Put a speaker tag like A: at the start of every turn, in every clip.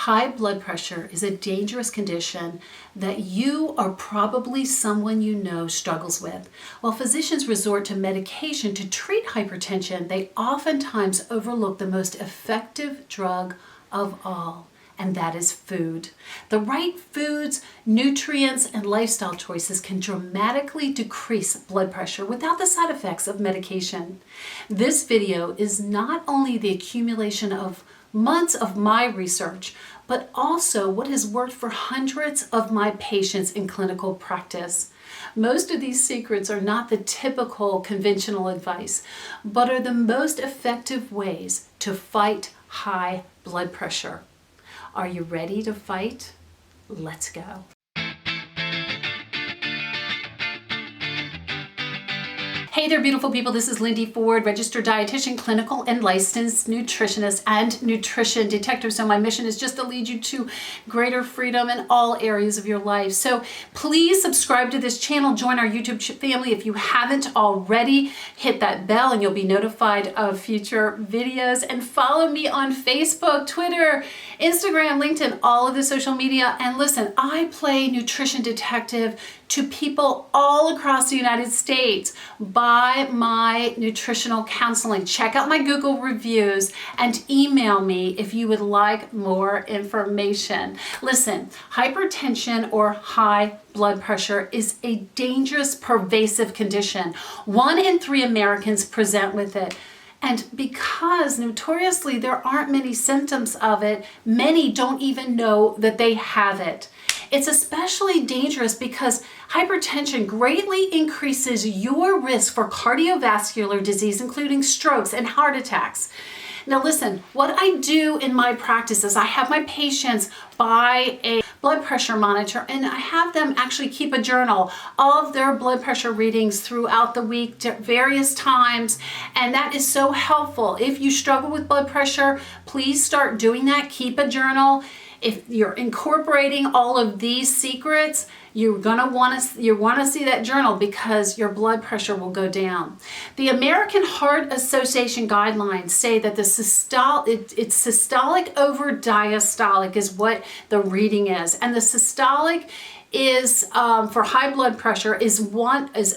A: High blood pressure is a dangerous condition that you or probably someone you know struggles with. While physicians resort to medication to treat hypertension, they oftentimes overlook the most effective drug of all, and that is food. The right foods, nutrients, and lifestyle choices can dramatically decrease blood pressure without the side effects of medication. This video is not only the accumulation of months of my research, but also what has worked for hundreds of my patients in clinical practice. Most of these secrets are not the typical conventional advice, but are the most effective ways to fight high blood pressure. Are you ready to fight? Let's go. Hey there, beautiful people. This is Lindy Ford, registered dietitian, clinical and licensed nutritionist and nutrition detective. So my mission is just to lead you to greater freedom in all areas of your life. So please subscribe to this channel, join our YouTube family. If you haven't already, hit that bell and you'll be notified of future videos, and follow me on Facebook, Twitter, Instagram, LinkedIn, all of the social media. And listen, I play nutrition detective to people all across the United States by my nutritional counseling. Check out my Google reviews and email me if you would like more information. Listen, hypertension or high blood pressure is a dangerous, pervasive condition. 1 in 3 Americans present with it. And because notoriously there aren't many symptoms of it, many don't even know that they have it. It's especially dangerous because hypertension greatly increases your risk for cardiovascular disease, including strokes and heart attacks. Now listen, what I do in my practice is I have my patients buy a blood pressure monitor, and I have them actually keep a journal of their blood pressure readings throughout the week at various times, and that is so helpful. If you struggle with blood pressure, please start doing that. Keep a journal. If you're incorporating all of these secrets, you want to see that journal because your blood pressure will go down. The American Heart Association guidelines say that it's systolic over diastolic is what the reading is, and the systolic is for high blood pressure is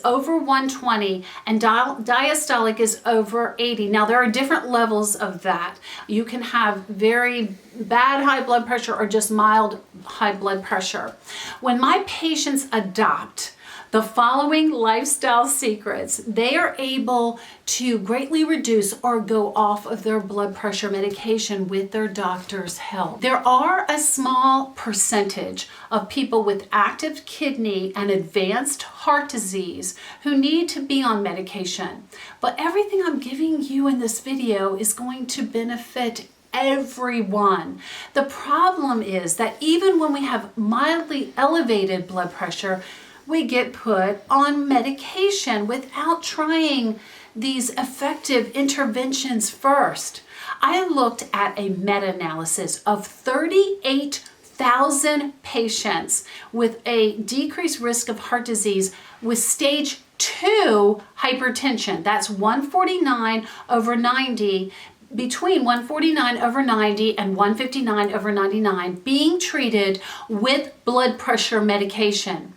A: over 120, and diastolic is over 80. Now there are different levels of that. You can have very bad high blood pressure or just mild high blood pressure. When my patients adopt the following lifestyle secrets, they are able to greatly reduce or go off of their blood pressure medication with their doctor's help. There are a small percentage of people with active kidney and advanced heart disease who need to be on medication. But everything I'm giving you in this video is going to benefit everyone. The problem is that even when we have mildly elevated blood pressure, we get put on medication without trying these effective interventions first. I looked at a meta-analysis of 38,000 patients with a decreased risk of heart disease with stage 2 hypertension. That's 149/90, between 149/90 and 159/99, being treated with blood pressure medication.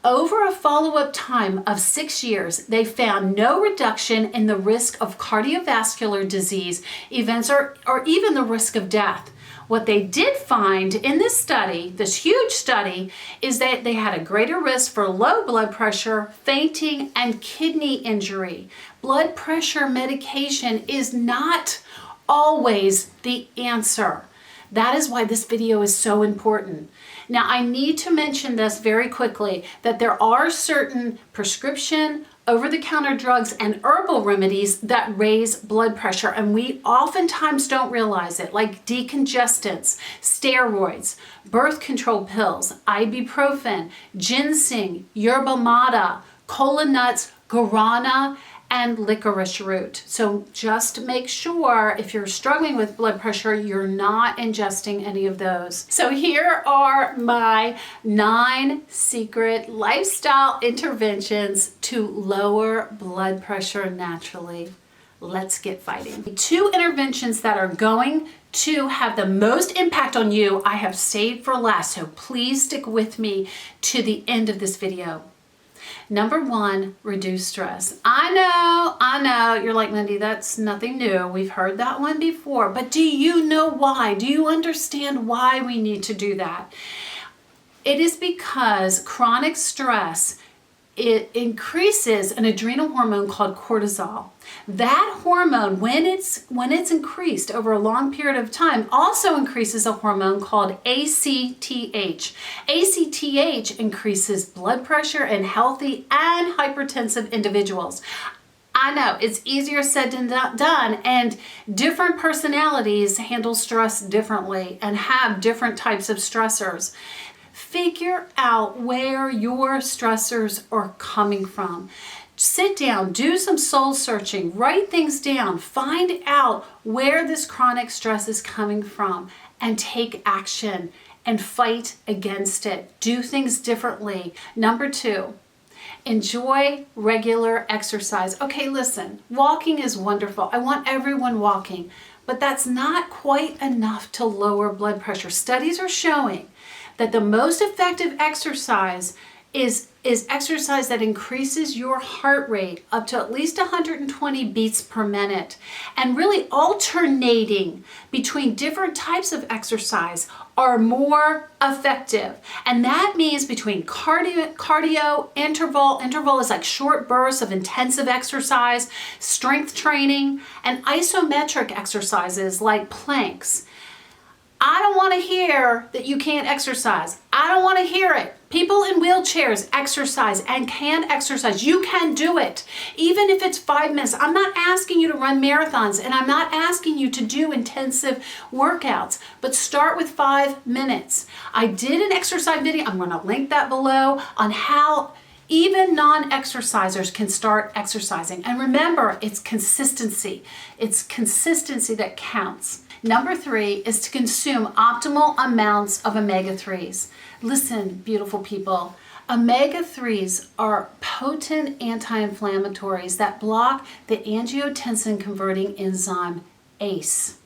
A: Over a follow-up time of 6 years, they found no reduction in the risk of cardiovascular disease events or even the risk of death. What they did find in this study, this huge study, is that they had a greater risk for low blood pressure, fainting, and kidney injury. Blood pressure medication is not always the answer. That is why this video is so important. Now, I need to mention this very quickly, that there are certain prescription, over-the-counter drugs and herbal remedies that raise blood pressure, and we oftentimes don't realize it, like decongestants, steroids, birth control pills, ibuprofen, ginseng, yerba mate, kola nuts, guarana, and licorice root. So just make sure if you're struggling with blood pressure, you're not ingesting any of those. So here are my 9 secret lifestyle interventions to lower blood pressure naturally. Let's get fighting. 2 interventions that are going to have the most impact on you, I have saved for last, so please stick with me to the end of this video. Number 1, reduce stress. I know, you're like, Lindy, that's nothing new. We've heard that one before, but do you know why? Do you understand why we need to do that? It is because chronic stress, it increases an adrenal hormone called cortisol. That hormone, when it's increased over a long period of time, also increases a hormone called ACTH. ACTH increases blood pressure in healthy and hypertensive individuals. I know it's easier said than done, and different personalities handle stress differently and have different types of stressors. Figure out where your stressors are coming from. Sit down, do some soul searching, write things down, find out where this chronic stress is coming from, and take action and fight against it. Do things differently. Number 2, enjoy regular exercise. Okay, listen, walking is wonderful. I want everyone walking, but that's not quite enough to lower blood pressure. Studies are showing that the most effective exercise is exercise that increases your heart rate up to at least 120 beats per minute, and really alternating between different types of exercise are more effective. And that means between cardio, interval is like short bursts of intensive exercise, strength training, and isometric exercises like planks. I don't want to hear that you can't exercise. I don't want to hear it. People in wheelchairs exercise and can exercise. You can do it. Even if it's 5 minutes. I'm not asking you to run marathons, and I'm not asking you to do intensive workouts, but start with 5 minutes. I did an exercise video. I'm going to link that below on how even non-exercisers can start exercising. And remember, it's consistency. It's consistency that counts. Number 3 is to consume optimal amounts of omega-3s. Listen, beautiful people, omega-3s are potent anti-inflammatories that block the angiotensin converting enzyme ACE.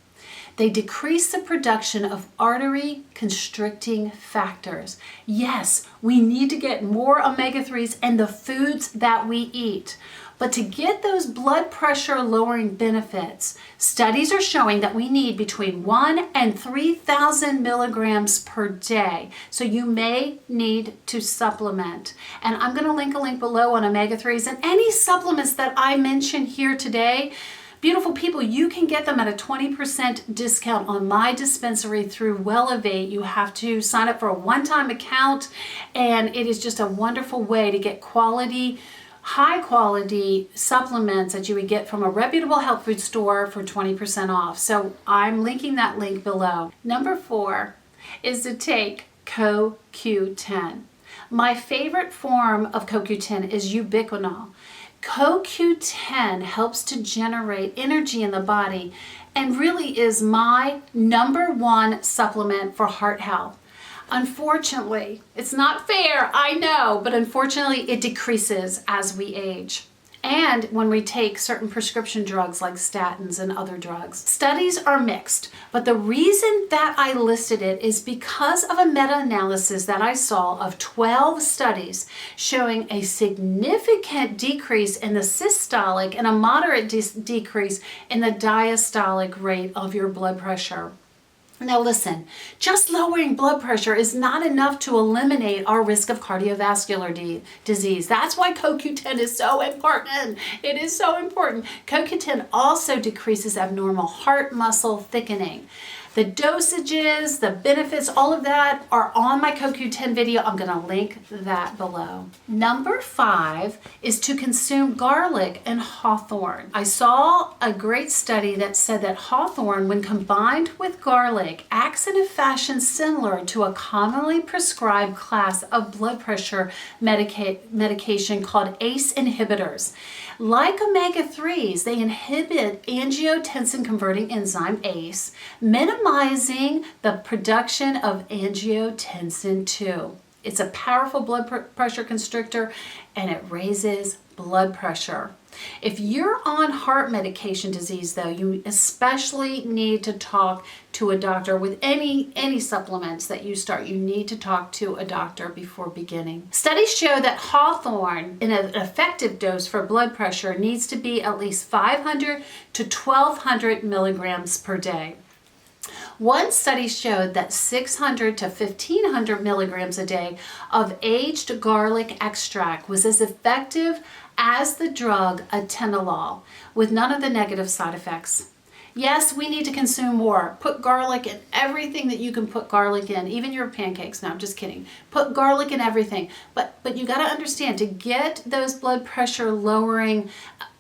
A: They decrease the production of artery constricting factors. Yes, we need to get more omega-3s in the foods that we eat. But to get those blood pressure lowering benefits, studies are showing that we need between 1 and 3,000 milligrams per day. So you may need to supplement. And I'm going to link a link below on omega-3s and any supplements that I mention here today. Beautiful people, you can get them at a 20% discount on my dispensary through Wellevate. You have to sign up for a one-time account, and it is just a wonderful way to get quality, high quality supplements that you would get from a reputable health food store for 20% off. So I'm linking that link below. Number 4 is to take CoQ10. My favorite form of CoQ10 is ubiquinol. CoQ10 helps to generate energy in the body and really is my number 1 supplement for heart health. Unfortunately, it's not fair, I know, but unfortunately it decreases as we age. And when we take certain prescription drugs like statins and other drugs. Studies are mixed, but the reason that I listed it is because of a meta-analysis that I saw of 12 studies showing a significant decrease in the systolic and a moderate decrease in the diastolic rate of your blood pressure. Now listen, just lowering blood pressure is not enough to eliminate our risk of cardiovascular disease. That's why CoQ10 is so important. It is so important. CoQ10 also decreases abnormal heart muscle thickening. The dosages, the benefits, all of that are on my CoQ10 video. I'm going to link that below. Number 5 is to consume garlic and hawthorn. I saw a great study that said that hawthorn, when combined with garlic, acts in a fashion similar to a commonly prescribed class of blood pressure medication called ACE inhibitors. Like omega-3s, they inhibit angiotensin converting enzyme ACE, minimizing the production of angiotensin II. It's a powerful blood pressure constrictor, and it raises blood pressure. If you're on heart medication disease though, you especially need to talk to a doctor. With any supplements that you start, you need to talk to a doctor before beginning. Studies show that Hawthorn, in an effective dose for blood pressure, needs to be at least 500 to 1200 milligrams per day. One study showed that 600 to 1500 milligrams a day of aged garlic extract was as effective as the drug atenolol, with none of the negative side effects. Yes, we need to consume more. Put garlic in everything that you can put garlic in, even your pancakes. No, I'm just kidding. Put garlic in everything. But you got to understand, to get those blood pressure lowering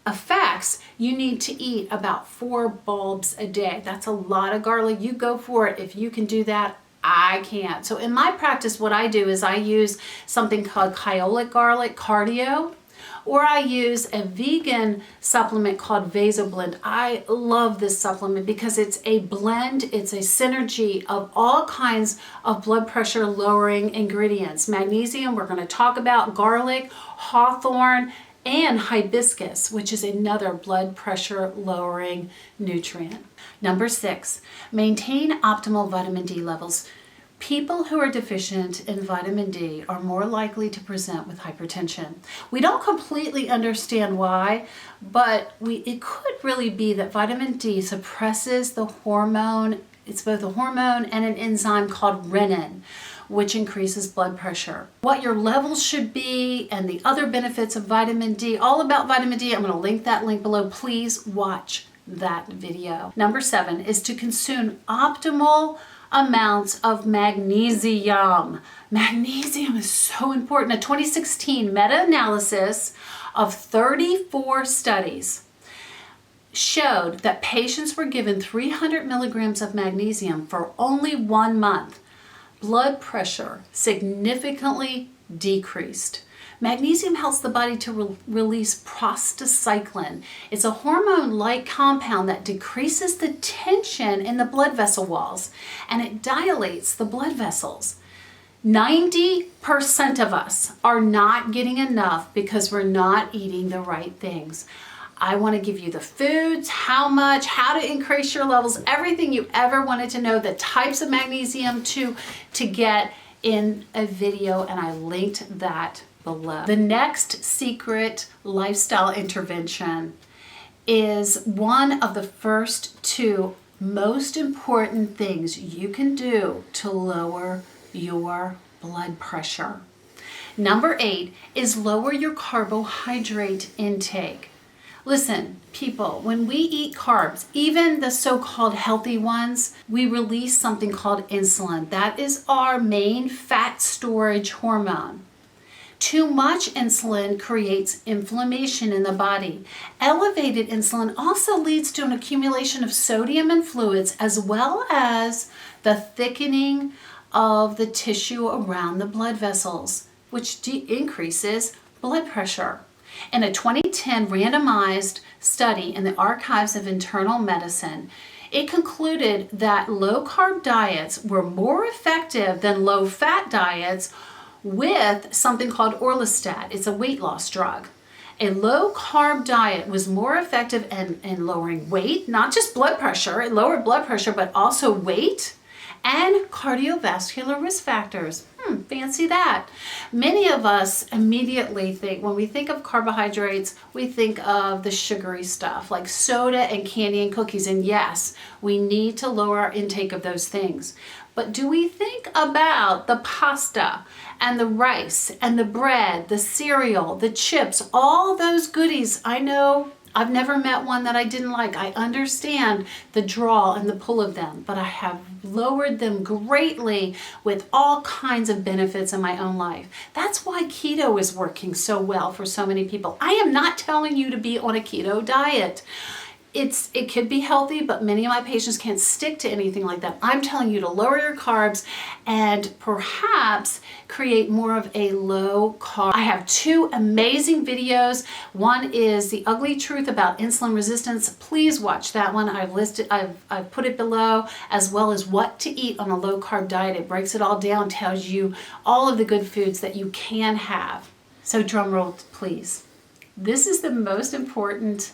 A: effects, you need to eat about 4 bulbs a day. That's a lot of garlic. You go for it. If you can do that, I can't. So in my practice, what I do is I use something called kyolic garlic cardio, or I use a vegan supplement called Vasoblend. I love this supplement because it's a blend, it's a synergy of all kinds of blood pressure lowering ingredients. Magnesium, we're going to talk about garlic, hawthorn, and hibiscus, which is another blood pressure lowering nutrient. Number 6, maintain optimal vitamin D levels. People who are deficient in vitamin D are more likely to present with hypertension. We don't completely understand why, but it could really be that vitamin D suppresses the hormone. It's both a hormone and an enzyme called renin, which increases blood pressure. What your levels should be and the other benefits of vitamin D, all about vitamin D, I'm going to link that link below. Please watch that video. Number 7 is to consume optimal amounts of magnesium. Magnesium is so important. A 2016 meta-analysis of 34 studies showed that patients were given 300 milligrams of magnesium for only 1 month. Blood pressure significantly decreased. Magnesium helps the body to release prostacyclin. It's a hormone-like compound that decreases the tension in the blood vessel walls, and it dilates the blood vessels. 90% of us are not getting enough because we're not eating the right things. I want to give you the foods, how much, how to increase your levels, everything you ever wanted to know, the types of magnesium to get in a video, and I linked that below. The next secret lifestyle intervention is one of the first 2 most important things you can do to lower your blood pressure. Number 8 is lower your carbohydrate intake. Listen, people, when we eat carbs, even the so-called healthy ones, we release something called insulin. That is our main fat storage hormone. Too much insulin creates inflammation in the body. Elevated insulin also leads to an accumulation of sodium in fluids, as well as the thickening of the tissue around the blood vessels, which increases blood pressure. In a 2010 randomized study in the Archives of Internal Medicine, it concluded that low-carb diets were more effective than low-fat diets with something called orlistat. It's a weight loss drug. A low-carb diet was more effective in lowering weight, not just blood pressure. It lowered blood pressure, but also weight and cardiovascular risk factors. Fancy that. Many of us immediately think, when we think of carbohydrates, we think of the sugary stuff like soda and candy and cookies. And yes, we need to lower our intake of those things. But do we think about the pasta and the rice and the bread, the cereal, the chips, all those goodies? I know I've never met one that I didn't like. I understand the draw and the pull of them, but I have lowered them greatly with all kinds of benefits in my own life. That's why keto is working so well for so many people. I am not telling you to be on a keto diet. It could be healthy, but many of my patients can't stick to anything like that. I'm telling you to lower your carbs and perhaps create more of a low carb. I have 2 amazing videos. One is The Ugly Truth About Insulin Resistance. Please watch that one. I've put it below, as well as What to Eat on a Low Carb Diet. It breaks it all down, tells you all of the good foods that you can have. So drum roll, please. This is the most important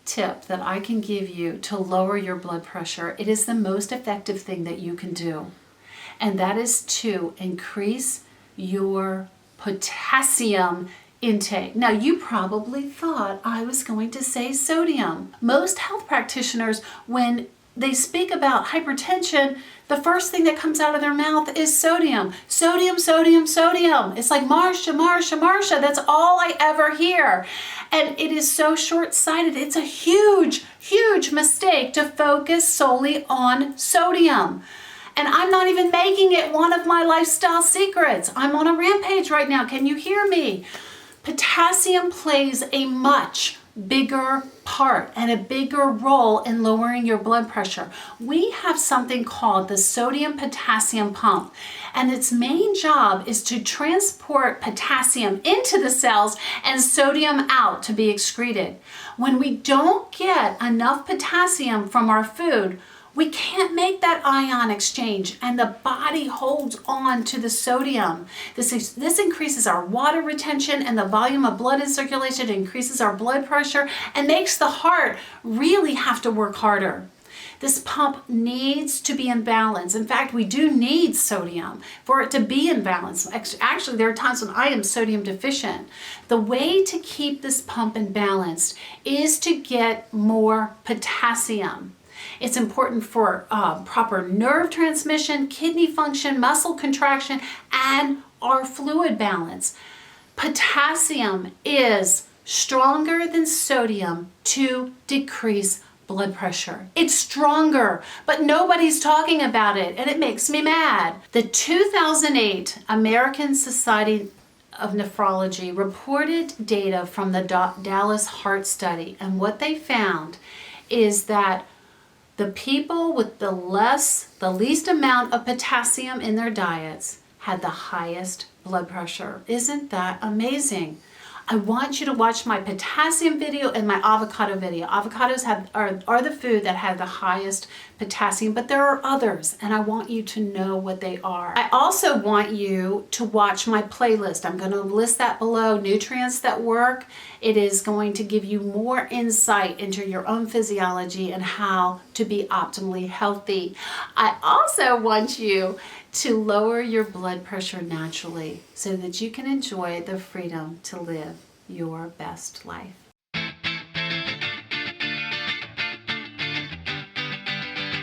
A: tip that I can give you to lower your blood pressure. It is the most effective thing that you can do. And that is to increase your potassium intake. Now, you probably thought I was going to say sodium. Most health practitioners, when they speak about hypertension, the first thing that comes out of their mouth is sodium. Sodium, sodium, sodium. It's like Marcia, Marcia, Marcia. That's all I ever hear. And it is so short-sighted. It's a huge, huge mistake to focus solely on sodium. And I'm not even making it one of my lifestyle secrets. I'm on a rampage right now. Can you hear me? Potassium plays a much bigger part and a bigger role in lowering your blood pressure. We have something called the sodium potassium pump, and its main job is to transport potassium into the cells and sodium out to be excreted. When we don't get enough potassium from our food, we can't make that ion exchange, and the body holds on to the sodium. This increases our water retention and the volume of blood in circulation, increases our blood pressure, and makes the heart really have to work harder. This pump needs to be in balance. In fact, we do need sodium for it to be in balance. Actually, there are times when I am sodium deficient. The way to keep this pump in balance is to get more potassium. It's important for proper nerve transmission, kidney function, muscle contraction, and our fluid balance. Potassium is stronger than sodium to decrease blood pressure. It's stronger, but nobody's talking about it, and it makes me mad. The 2008 American Society of Nephrology reported data from the Dallas Heart Study, and what they found is that the people with the least amount of potassium in their diets had the highest blood pressure. Isn't that amazing? I want you to watch my potassium video and my avocado video. Avocados are the food that have the highest potassium, but there are others, and I want you to know what they are. I also want you to watch my playlist. I'm going to list that below, Nutrients That Work. It is going to give you more insight into your own physiology and how to be optimally healthy. I also want you to lower your blood pressure naturally so that you can enjoy the freedom to live your best life.